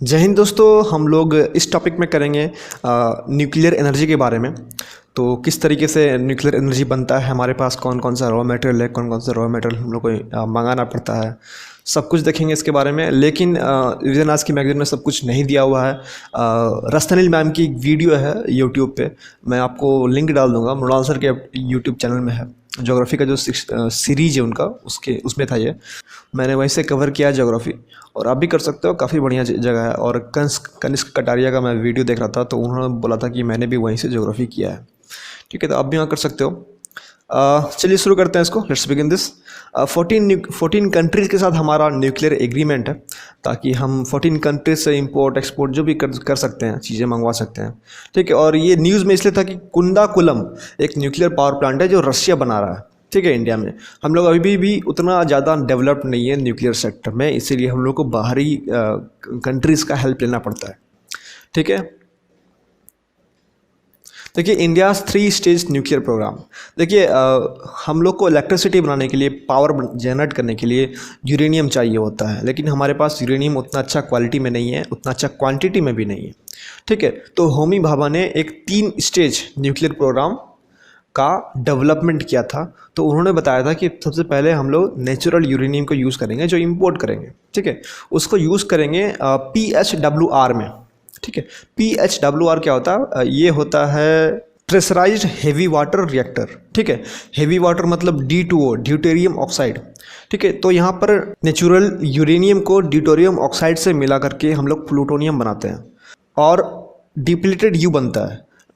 जय हिंद दोस्तों। हम लोग इस टॉपिक में करेंगे न्यूक्लियर एनर्जी के बारे में। तो किस तरीके से न्यूक्लियर एनर्जी बनता है, हमारे पास कौन कौन सा रॉ मटेरियल है, कौन कौन सा रॉ मटेरियल हम लोग को मंगाना पड़ता है, सब कुछ देखेंगे इसके बारे में। लेकिन रिविजन आज की मैगजीन में सब कुछ नहीं दिया हुआ है। रस्तनिल मैम की एक वीडियो है यूट्यूब पे, मैं आपको लिंक डाल दूंगा। मृणाल सर के यूट्यूब चैनल में है। ज्योग्राफी का जो सीरीज है उनका, उसके उसमें था ये। मैंने वहीं से कवर किया है ज्योग्राफी, और आप भी कर सकते हो। काफ़ी बढ़िया जगह है। और कनिष्क कटारिया का मैं वीडियो देख रहा था, तो उन्होंने बोला था कि मैंने भी वहीं से ज्योग्राफी किया है। ठीक है, तो आप भी वहाँ कर सकते हो। चलिए शुरू करते हैं इसको। Let's begin this. 14 कंट्रीज़ के साथ हमारा न्यूक्लियर एग्रीमेंट है, ताकि हम 14 कंट्रीज से इंपोर्ट एक्सपोर्ट जो भी कर सकते हैं, चीज़ें मंगवा सकते हैं। ठीक है, और ये न्यूज़ में इसलिए था कि कुंदाकुलम एक न्यूक्लियर पावर प्लांट है जो रशिया बना रहा है। ठीक है, इंडिया में हम लोग अभी भी उतना ज़्यादा डेवलप्ड नहीं है न्यूक्लियर सेक्टर में, इसीलिए हम लोग को बाहरी कंट्रीज़ का हेल्प लेना पड़ता है। ठीक है, देखिए इंडिया 3 स्टेज न्यूक्लियर प्रोग्राम। देखिए हम लोग को इलेक्ट्रिसिटी बनाने के लिए, पावर जनरेट करने के लिए यूरेनियम चाहिए होता है, लेकिन हमारे पास यूरेनियम उतना अच्छा क्वालिटी में नहीं है, उतना अच्छा क्वांटिटी में भी नहीं है। ठीक है, तो होमी भाभा ने एक 3 स्टेज न्यूक्लियर प्रोग्राम का डेवलपमेंट किया था। तो उन्होंने बताया था कि सबसे पहले हम लोग नेचुरल यूरेनियम को यूज़ करेंगे, जो इंपोर्ट करेंगे। ठीक है, उसको यूज़ करेंगे PHWR में। ठीक है, PHWR क्या होता है? ये होता है प्रेशराइज्ड हेवी वाटर रिएक्टर। ठीक है, हेवी वाटर मतलब D2O, ड्यूटेरियम ऑक्साइड। ठीक है, तो यहाँ पर नेचुरल यूरेनियम को ड्यूटेरियम ऑक्साइड से मिला करके हम लोग प्लूटोनियम बनाते हैं, और डिप्लीटेड यू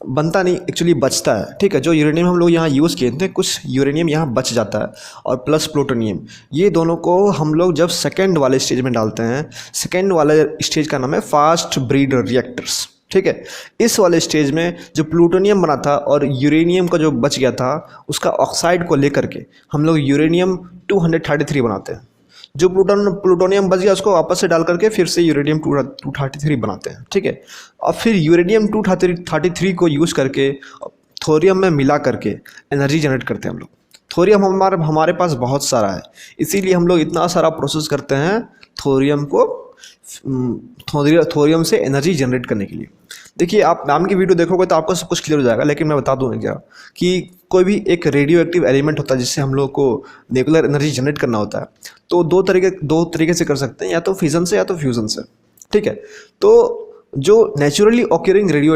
बनता नहीं, एक्चुअली बचता है। ठीक है, जो यूरेनियम हम लोग यहाँ यूज़ किए थे, कुछ यूरेनियम यहाँ बच जाता है, और प्लस प्लूटोनियम, ये दोनों को हम लोग जब सेकेंड वाले स्टेज में डालते हैं। सेकेंड वाले स्टेज का नाम है फास्ट ब्रीड रिएक्टर्स। ठीक है, इस वाले स्टेज में जो प्लूटोनियम बना था और यूरेनियम का जो बच गया था, उसका ऑक्साइड को लेकर के हम लोग यूरेनियम 233 बनाते हैं। जो प्लूटोनियम बच गया उसको वापस से डाल करके फिर से यूरेनियम 233 बनाते हैं। ठीक है, और फिर यूरेनियम 233 को यूज़ करके थोरियम में मिला करके एनर्जी जनरेट करते हैं हम लोग। थोरियम हमारे पास बहुत सारा है, इसीलिए हम लोग इतना सारा प्रोसेस करते हैं थोरियम को, थोरियम से एनर्जी जनरेट करने के लिए। देखिए आप मैम की वीडियो देखोगे तो आपको सब कुछ क्लियर हो जाएगा, लेकिन मैं बता दूँ क्या कि कोई भी एक रेडियो एक्टिव एलिमेंट होता है जिससे हम लोग को न्यूक्लियर एनर्जी जनरेट करना होता है, तो दो तरीके से कर सकते हैं, या तो फिजन से या तो फ्यूजन से। ठीक है, तो जो नेचुरली ऑक्यूरिंग रेडियो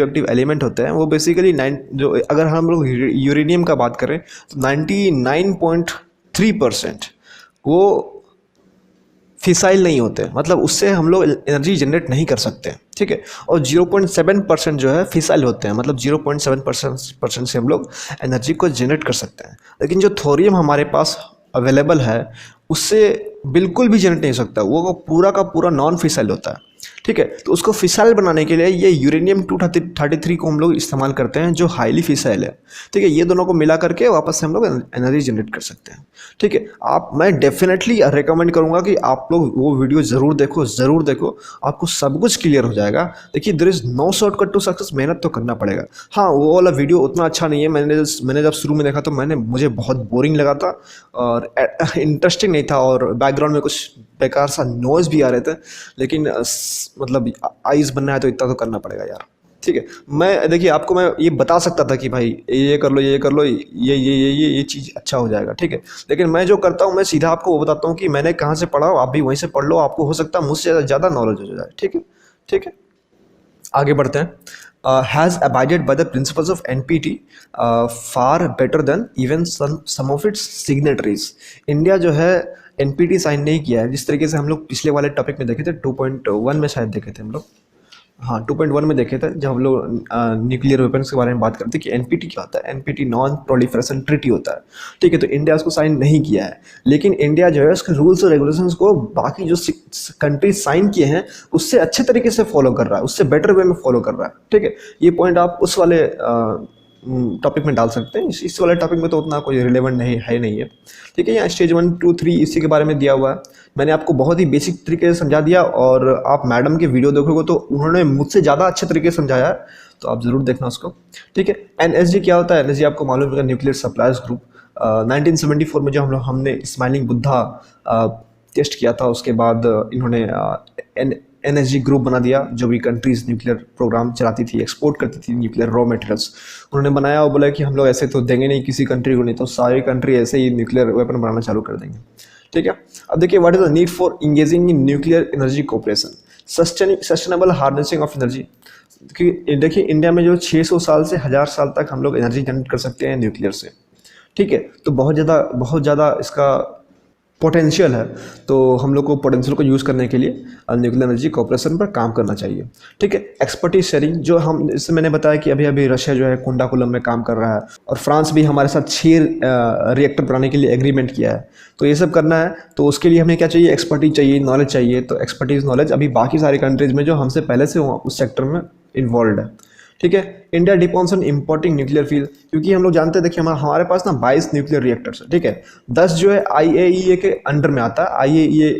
एक्टिव एलिमेंट होते हैं वो बेसिकली जो अगर हम लोग यूरेनियम का बात करें तो 99.3% वो फिसाइल नहीं होते, मतलब उससे हम लोग एनर्जी जनरेट नहीं कर सकते। ठीक है, और 0.7% जो है फिसाइल होते हैं, मतलब 0.7% से हम लोग एनर्जी को जनरेट कर सकते हैं। लेकिन जो थोरियम हमारे पास अवेलेबल है उससे बिल्कुल भी जनरेट नहीं हो सकता, वो पूरा का पूरा नॉन फिसाइल होता है। ठीक है, तो उसको फिसाइल बनाने के लिए ये यूरेनियम 233 को हम लोग इस्तेमाल करते हैं, जो हाईली फिसाइल है। ठीक है, ये दोनों को मिला करके वापस से हम लोग एनर्जी जनरेट कर सकते हैं। ठीक है, मैं डेफिनेटली रिकमेंड करूंगा कि आप लोग वो वीडियो ज़रूर देखो, आपको सब कुछ क्लियर हो जाएगा। देखिए there is no shortcut to success, मेहनत तो करना पड़ेगा। हाँ, वो वाला वीडियो उतना अच्छा नहीं है, मैंने जब शुरू में देखा तो मुझे बहुत बोरिंग लगा था और इंटरेस्टिंग नहीं था, और बैकग्राउंड में कुछ बेकार सा नॉइज़ भी आ रहे थे। लेकिन मतलब आइज़ बनना है तो इतना तो करना पड़ेगा यार। ठीक है, देखिए आपको मैं ये बता सकता था कि भाई ये कर लो, ये चीज़ अच्छा हो जाएगा। ठीक है, लेकिन मैं जो करता हूँ मैं सीधा आपको वो बताता हूँ कि मैंने कहाँ से पढ़ा, आप भी वहीं से पढ़ लो, आपको हो सकता है मुझसे ज़्यादा नॉलेज हो जाए। ठीक है, ठीक है, आगे बढ़ते हैं। Has abided by the principles of NPT far better than even some of its signatories. India जो है NPT साइन नहीं किया है, जिस तरीके से हम लोग पिछले वाले टॉपिक में देखे थे, 2.1 में शायद देखे थे हम लोग। हाँ, 2.1 में देखे थे, जब हम लोग न्यूक्लियर वेपन्स के बारे में बात करते हैं कि NPT क्या होता है। NPT नॉन प्रोलिफरेशन ट्रीटी होता है। ठीक है, तो इंडिया उसको साइन नहीं किया है, लेकिन इंडिया जो है उसके रूल्स और रेगुलेशंस को बाकी जो कंट्रीज साइन किए हैं उससे अच्छे तरीके से फॉलो कर रहा है, उससे बेटर वे में फॉलो कर रहा है। ठीक है, ये पॉइंट आप उस वाले टॉपिक में डाल सकते हैं, इस वाले टॉपिक में तो उतना कोई रिलेवेंट नहीं है। ठीक है, यहाँ स्टेज 1, 2, 3 इसी के बारे में दिया हुआ है। मैंने आपको बहुत ही बेसिक तरीके से समझा दिया, और आप मैडम की वीडियो देखोगे तो उन्होंने मुझसे ज़्यादा अच्छे तरीके से समझाया है, तो आप ज़रूर देखना उसको। ठीक है, NSG क्या होता है? NSG आपको मालूम है, न्यूक्लियर सप्लायर्स ग्रुप। 1974 में जो हमने स्माइलिंग बुद्धा टेस्ट किया था, उसके बाद इन्होंने NSG ग्रुप बना दिया, जो भी कंट्रीज़ न्यूक्लियर प्रोग्राम चलाती थी, एक्सपोर्ट करती थी न्यूक्लियर रॉ मटेरियल्स, उन्होंने बनाया और बोला कि हम लोग ऐसे तो देंगे नहीं किसी कंट्री को, नहीं तो सारी कंट्री ऐसे ही न्यूक्लियर वेपन बनाना चालू कर देंगे। ठीक है, अब देखिए what is the need for engaging in nuclear energy cooperation, sustainable harnessing of energy. देखिए इंडिया में जो 600 साल से 1000 साल तक हम लोग एनर्जी जनरेट कर सकते हैं न्यूक्लियर से। ठीक है, तो बहुत ज़्यादा इसका पोटेंशियल है, तो हम लोग को पोटेंशियल को यूज़ करने के लिए न्यूक्लियर एनर्जी कोऑपरेशन पर काम करना चाहिए। ठीक है, एक्सपर्टीज शेयरिंग, जो हम इससे मैंने बताया कि अभी अभी रशिया जो है कुंडाकुलम में काम कर रहा है, और फ्रांस भी हमारे साथ 6 रिएक्टर बनाने के लिए एग्रीमेंट किया है। तो ये सब करना है, तो उसके लिए हमें क्या चाहिए, एक्सपर्टीज चाहिए, नॉलेज चाहिए। तो एक्सपर्टीज नॉलेज अभी बाकी सारी कंट्रीज़ में जो हमसे पहले से उस सेक्टर में इन्वॉल्व है। ठीक है, India depends on importing nuclear fuel, क्योंकि हम लोग जानते हैं, देखिए हमारे पास ना 22 न्यूक्लियर रिएक्टर्स है। ठीक है, 10 जो है IAEA के अंडर में आता है, IAEA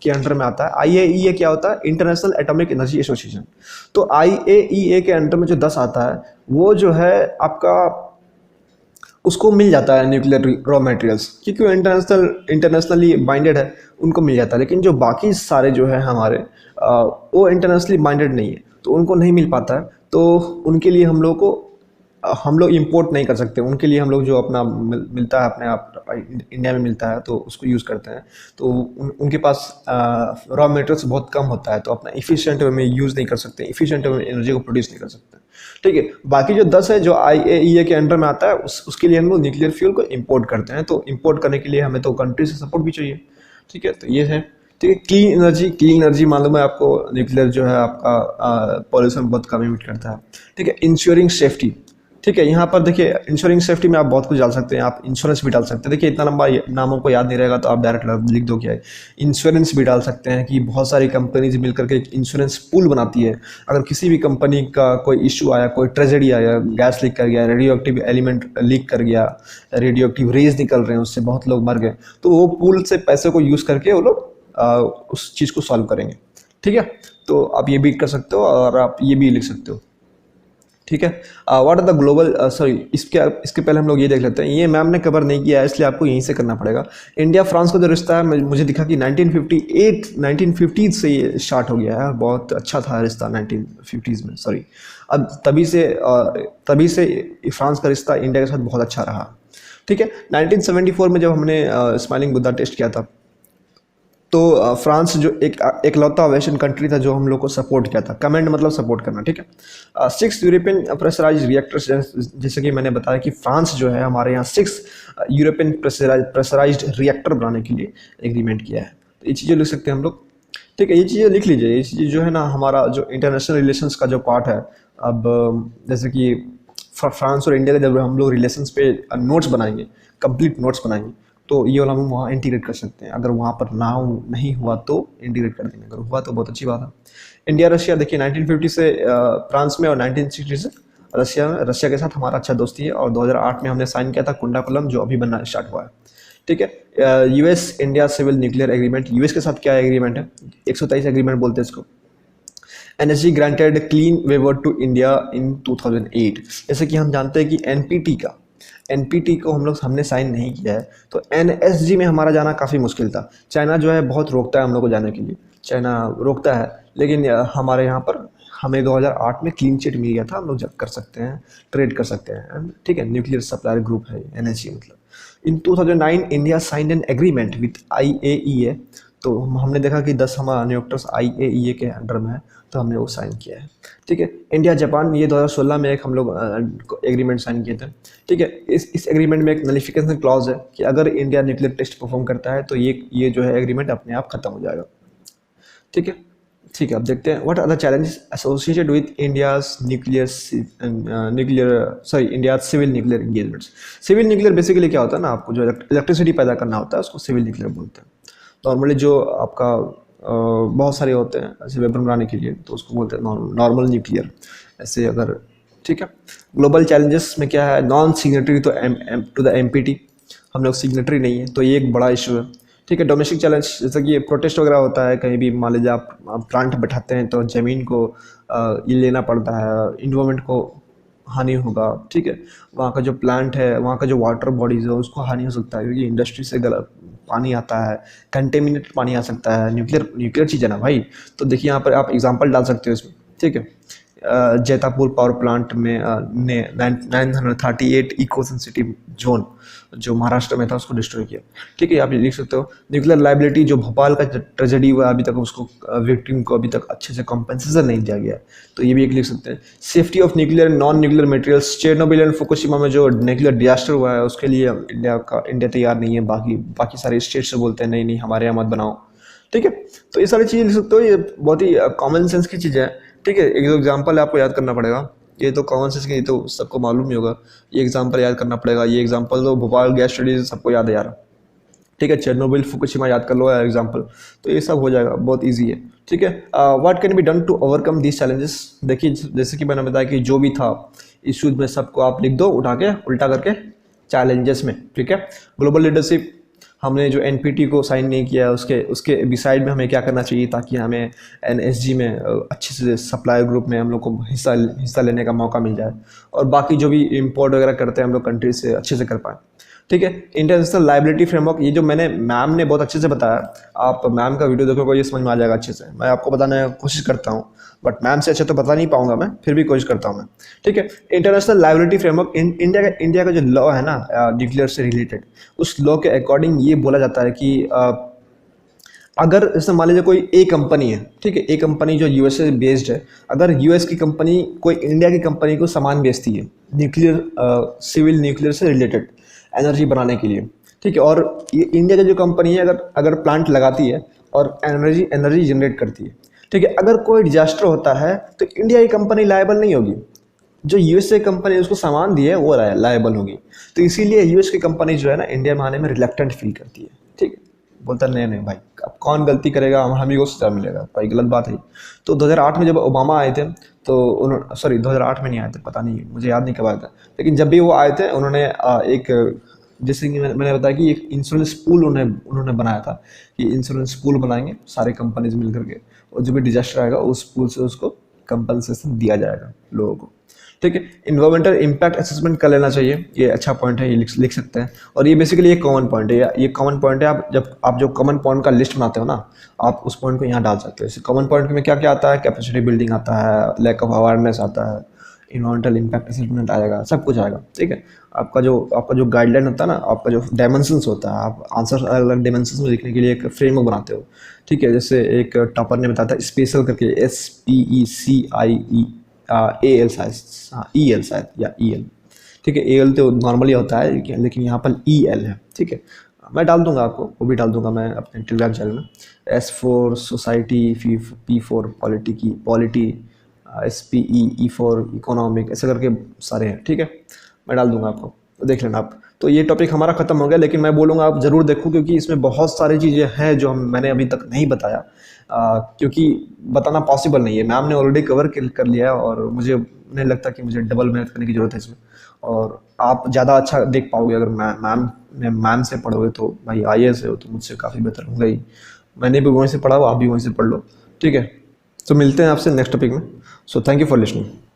के अंडर में आता है। IAEA क्या होता है, इंटरनेशनल एटॉमिक एनर्जी एसोसिएशन। तो IAEA के अंडर में जो 10 आता है, वो जो है आपका उसको मिल जाता है न्यूक्लियर रॉ मटेरियल्स, क्योंकि वो इंटरनेशनली बाइंडेड है, उनको मिल जाता है। लेकिन जो बाकी सारे जो है हमारे वो इंटरनेशनली बाइंडेड नहीं है, तो उनको नहीं मिल पाता है। तो उनके लिए हम लोग इंपोर्ट नहीं कर सकते। उनके लिए हम लोग जो अपना मिलता है अपने आप इंडिया में मिलता है, तो उसको यूज़ करते हैं। तो उनके पास रॉ मटेरियल्स बहुत कम होता है, तो अपना इफ़िशिएंट वे में यूज़ नहीं कर सकते, इफ़िशिएंट वे में एनर्जी को प्रोड्यूस नहीं कर सकते। ठीक है, बाकी जो 10 है जो IAEA के अंडर में आता है, उसके लिए हम लोग न्यूक्लियर फ्यूल को इंपोर्ट करते हैं। तो इंपोर्ट करने के लिए हमें तो कंट्री से सपोर्ट भी चाहिए। ठीक है, तो ये है। ठीक है, क्लीन एनर्जी मालूम है आपको, न्यूक्लियर जो है आपका पॉल्यूशन बहुत कम इमिट करता है। ठीक है, इंश्योरिंग सेफ्टी। ठीक है, यहाँ पर देखिए इंश्योरिंग सेफ्टी में आप बहुत कुछ डाल सकते हैं, आप इंश्योरेंस भी डाल सकते हैं। देखिए इतना लंबा नामों को याद नहीं रहेगा, तो आप डायरेक्ट लिख दो क्या है। इंश्योरेंस भी डाल सकते हैं कि बहुत सारी कंपनीज मिलकर के एक इंश्योरेंस पूल बनाती है। अगर किसी भी कंपनी का कोई इशू आया, कोई ट्रेजेडी आया, गैस लीक कर गया, रेडियो एक्टिव एलिमेंट लीक कर गया, रेडियो एक्टिव रेज निकल रहे हैं, उससे बहुत लोग मर गए, तो वो पूल से पैसे को यूज़ करके वो लोग उस चीज़ को सॉल्व करेंगे। ठीक है, तो आप ये भी कर सकते हो और आप ये भी लिख सकते हो। ठीक है, व्हाट आर द ग्लोबल इसके पहले हम लोग ये देख लेते हैं। ये मैम ने कवर नहीं किया है, इसलिए आपको यहीं से करना पड़ेगा। इंडिया फ्रांस का जो रिश्ता है, मुझे दिखा कि 1950 से ये स्टार्ट हो गया है। बहुत अच्छा था रिश्ता 1950s में, सॉरी। अब तभी से फ्रांस का रिश्ता इंडिया के साथ बहुत अच्छा रहा। ठीक है, 1974 में जब हमने स्माइलिंग बुद्धा टेस्ट किया था, तो फ्रांस जो एकलौता एशियन कंट्री था जो हम लोग को सपोर्ट किया था। कमेंट मतलब सपोर्ट करना। ठीक है, 6 यूरोपियन प्रेशराइज्ड रिएक्टर्स, जैसे कि मैंने बताया कि फ्रांस जो है हमारे यहाँ 6 यूरोपियन प्रेशराइज्ड रिएक्टर बनाने के लिए एग्रीमेंट किया है। तो ये चीज़ें लिख सकते हैं हम लोग। ठीक है, ये चीज़ें लिख लीजिए। ये चीज़ जो है ना, हमारा जो इंटरनेशनल रिलेशंस का जो पार्ट है। अब जैसे कि फ्रांस और इंडिया के जब हम लोग रिलेशंस पे नोट्स बनाएंगे, कंप्लीट नोट्स बनाएंगे, तो ये वाला हम वहाँ इंटीग्रेट कर सकते हैं। अगर वहाँ पर नहीं हुआ तो इंटीग्रेट कर देंगे, अगर हुआ तो बहुत अच्छी बात है। इंडिया रशिया, देखिए 1950 से फ्रांस में और 1960 से रशिया के साथ हमारा अच्छा दोस्ती है, और 2008 में हमने साइन किया था कुंडाकुलम, जो अभी बनना स्टार्ट हुआ है। ठीक है, US India civil nuclear agreement, US के साथ क्या एग्रीमेंट है, 123 एग्रीमेंट बोलते हैं इसको। NSG granted clean waiver to India in 2008। जैसे कि हम जानते हैं कि NPT को हमने साइन नहीं किया है, तो NSG में हमारा जाना काफ़ी मुश्किल था। चाइना जो है बहुत रोकता है हम लोग को जाने के लिए, चाइना रोकता है। लेकिन हमारे यहाँ पर हमें 2008 में क्लीन चिट मिल गया था, हम लोग कर सकते हैं, ट्रेड कर सकते हैं। ठीक है, न्यूक्लियर सप्लायर ग्रुप है NSG मतलब। इन 2009 India signed an agreement with IAEA। तो हमने देखा कि 10 हमारा रिएक्टर्स IAEA के अंडर में है, तो हमने वो साइन किया है। ठीक है, इंडिया जापान, ये 2016 में एक हम लोग एग्रीमेंट साइन किए थे। ठीक है, इस एग्रीमेंट में एक नलिफिकेशन क्लॉज है कि अगर इंडिया न्यूक्लियर टेस्ट परफॉर्म करता है, तो ये जो है एग्रीमेंट अपने आप खत्म हो जाएगा। ठीक है, अब देखते हैं what are the challenges associated with India's civil nuclear engagements. Civil nuclear basically क्या होता है ना, आपको जो इलेक्ट्रिसिटी पैदा करना होता है उसको सिविल न्यूक्लियर बोलते हैं। नॉर्मली जो आपका बहुत सारे होते हैं ऐसे वेपन बनाने के लिए, तो उसको बोलते हैं नॉर्मल न्यूक्लियर ऐसे। अगर ठीक है, ग्लोबल चैलेंजेस में क्या है, non signatory to the MPT, हम लोग सिग्नेटरी नहीं है, तो ये एक बड़ा इशू है। ठीक है, डोमेस्टिक चैलेंज, जैसे कि प्रोटेस्ट वगैरह होता है कहीं भी, मान लीजिए आप प्लांट बैठाते हैं, तो ज़मीन को ये लेना पड़ता है, इन्वायरमेंट को हानि होगा। ठीक है, वहाँ का जो प्लांट है, वहाँ का जो वाटर बॉडीज़ है, उसको हानि हो सकता है, क्योंकि इंडस्ट्री से पानी आता है, कंटेमिनेटेड पानी आ सकता है, न्यूक्लियर न्यूक्लियर चीज़ है ना भाई। तो देखिए यहाँ पर आप एग्जांपल डाल सकते हो इसमें, ठीक है। जैतापुर पावर प्लांट में ने 938 इको सेंसिटिव जोन जो महाराष्ट्र में था उसको डिस्ट्रॉय किया, ठीक है। आप ये लिख सकते हो न्यूक्लियर लाइबिलिटी, जो भोपाल का ट्रेजेडी हुआ अभी तक उसको विक्टिम को अभी तक अच्छे से कॉम्पेंसेशन नहीं दिया गया, तो ये भी एक लिख सकते हैं। Safety of nuclear non nuclear materials, Chernobyl and Fukushima में जो न्यूक्लियर डिजास्टर हुआ है उसके लिए इंडिया तैयार नहीं है, बाकी सारे स्टेट से बोलते हैं नहीं नहीं हमारे यहाँ मत बनाओ, ठीक है। तो ये सारी चीज़ें लिख सकते हो, ये बहुत ही कॉमन सेंस की चीज़ें हैं, ठीक है। एक दो एग्जाम्पल आपको याद करना पड़ेगा, ये तो कॉमन सेंस की, ये तो सबको मालूम ही होगा। ये एग्जाम्पल याद करना पड़ेगा, ये एग्जाम्पल तो भोपाल गैस स्टडीज सबको याद है यार, ठीक है। चेरनोबिल फुकुशिमा याद कर लो यार एग्जाम्पल, तो ये सब हो जाएगा, बहुत ईजी है, ठीक है। What can be done to overcome these challenges, देखिए जैसे कि मैंने बताया कि जो भी था इश्यूज में सबको आप लिख दो उठा के उल्टा करके चैलेंजेस में, ठीक है। ग्लोबल लीडरशिप, हमने जो एनपीटी को साइन नहीं किया है उसके बिसाइड में हमें क्या करना चाहिए ताकि हमें एनएसजी में अच्छे से सप्लायर ग्रुप में हम लोग को हिस्सा लेने का मौका मिल जाए, और बाकी जो भी इंपोर्ट वगैरह करते हैं हम लोग कंट्री से अच्छे से कर पाएँ, ठीक है। इंटरनेशनल लाइबिलिटी फ्रेमवर्क, ये जो मैंने मैम ने बहुत अच्छे से बताया, आप मैम का वीडियो देखोगे ये समझ में आ जाएगा अच्छे से, मैं आपको बताने की कोशिश करता हूँ बट मैम से अच्छे तो बता नहीं पाऊंगा मैं, फिर भी कोशिश करता हूँ मैं, ठीक है। इंटरनेशनल लाइबिलिटी फ्रेमवर्क, इंडिया का जो लॉ है ना न्यूक्लियर से रिलेटेड, उस लॉ के अकॉर्डिंग ये बोला जाता है कि अगर जैसे मान लीजिए कोई ए कंपनी है, ठीक है, ए कंपनी जो यूएसए बेस्ड है, अगर यूएस की कंपनी कोई इंडिया की कंपनी को सामान बेचती है न्यूक्लियर सिविल न्यूक्लियर से रिलेटेड एनर्जी बनाने के लिए, ठीक है, और ये इंडिया की जो कंपनी है अगर प्लांट लगाती है और एनर्जी जनरेट करती है, ठीक है, अगर कोई डिजास्टर होता है तो इंडिया की कंपनी लायबल नहीं होगी, जो यूएसए कंपनी उसको सामान दी है वो लायबल होगी। तो इसीलिए यूएस की कंपनी जो है ना इंडिया में आने में रिलेक्टेंट फील करती है, ठीक है, बोलता नहीं नहीं भाई अब कौन गलती करेगा, हम ही को सजा मिलेगा भाई, गलत बात है। तो 2008 में जब ओबामा आए थे तो उन्होंने, सॉरी 2008 में नहीं आए थे, पता नहीं मुझे याद नहीं कब आया था, लेकिन जब भी वो आए थे उन्होंने एक, जैसे कि मैंने बताया कि एक इंश्योरेंस पूल उन्होंने बनाया था कि इंश्योरेंस पूल बनाएंगे सारे कंपनीज मिल करके, और जो भी डिजास्टर आएगा उस पूल से उसको कंपनसेशन दिया जाएगा लोगों को, ठीक है। इन्वायरमेंटल इम्पैक्ट असेसमेंट कर लेना चाहिए, ये अच्छा पॉइंट है, ये लिख सकते हैं, और ये बेसिकली एक कॉमन पॉइंट है, ये कॉमन पॉइंट है। आप जो कॉमन पॉइंट का लिस्ट बनाते हो ना, आप उस पॉइंट को यहाँ डाल सकते हो। इस कॉमन पॉइंट में क्या क्या आता है, कैपेसिटी बिल्डिंग आता है, लैक ऑफ अवेयरनेस आता है, इन्वायरमेंटल इम्पैक्ट असेसमेंट आएगा, सब कुछ आएगा, ठीक है। आपका जो गाइडलाइन होता है ना, आपका जो डायमेंशंस होता है, आप आंसर अलग अलग डायमेंशंस में लिखने के लिए एक फ्रेमवर्क बनाते हो, ठीक है। जैसे एक टॉपर ने बताया था स्पेशल करके, SPECIEAL शायद, हाँ EL शायद या EL, ठीक है। AL तो नॉर्मली होता है लेकिन यहाँ पर EL है, ठीक है। मैं डाल दूंगा आपको, वो भी डाल दूंगा मैं अपने टेलीग्राम चैनल में, S for society, P for polity, SPE for economic, ऐसे करके सारे हैं, ठीक है। मैं डाल दूंगा आपको, तो देख लेना आप। तो ये टॉपिक हमारा ख़त्म हो गया, लेकिन मैं बोलूँगा आप ज़रूर देखो क्योंकि इसमें बहुत सारी चीज़ें हैं जो मैंने अभी तक नहीं बताया, क्योंकि बताना पॉसिबल नहीं है, मैम ने ऑलरेडी कवर कर लिया है और मुझे नहीं लगता कि मुझे डबल मेहनत करने की ज़रूरत है इसमें, और आप ज़्यादा अच्छा देख पाओगे अगर मैम से पढ़ोगे, तो भाई IAS हो तो मुझसे काफ़ी बेहतर होगा ही, मैंने भी वहीं से पढ़ा हो, आप भी वहीं से पढ़ लो, ठीक है। तो मिलते हैं आपसे नेक्स्ट टॉपिक में, so thank you for listening.